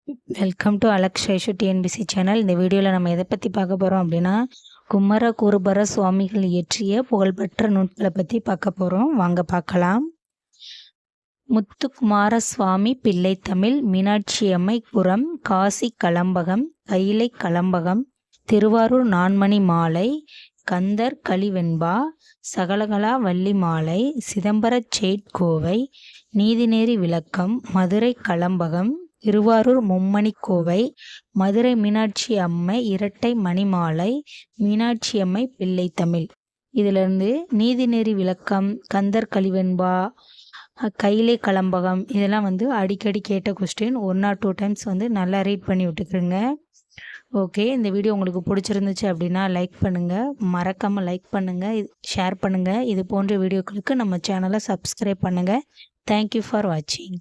Welcome to அலக்ஸ் ஷைஷு TNPSC channel. இந்த வீடியோவில் நம்ம எதை பற்றி பார்க்க போகிறோம் அப்படின்னா, குமர குருபர சுவாமிகள் இயற்றிய புகழ்பெற்ற நூல்களை பற்றி பார்க்க போகிறோம். வாங்க பார்க்கலாம். முத்துக்குமார சுவாமி பிள்ளைத்தமிழ், மீனாட்சியம்மை புரம், காசி கலம்பகம், கைலை கலம்பகம், திருவாரூர் நான்மணி மாலை, கந்தர் கலிவெண்பா, சகலகலா வள்ளி மாலை, சிதம்பரச் சேட்கோவை, நீதிநெறி விளக்கம், மதுரை கலம்பகம், திருவாரூர் மும்மணிக்கோவை, மதுரை மீனாட்சி அம்மை இரட்டை மணிமாலை, மீனாட்சியம்மை பிள்ளைத்தமிழ். இதிலிருந்து நீதிநெறி விளக்கம், கந்தர் கலிவெண்பா, கைலை கலம்பகம் இதெல்லாம் அடிக்கடி கேட்ட கொஸ்டின். 1 or 2 டைம்ஸ் நல்லா ரீட் பண்ணி விட்டுக்கிறங்க. ஓகே, இந்த வீடியோ உங்களுக்கு பிடிச்சிருந்துச்சு அப்படின்னா லைக் பண்ணுங்கள், மறக்காமல் லைக் பண்ணுங்கள், ஷேர் பண்ணுங்கள். இது போன்ற வீடியோக்களுக்கு நம்ம சேனலை சப்ஸ்கிரைப் பண்ணுங்கள். தேங்க்யூ ஃபார் வாட்சிங்.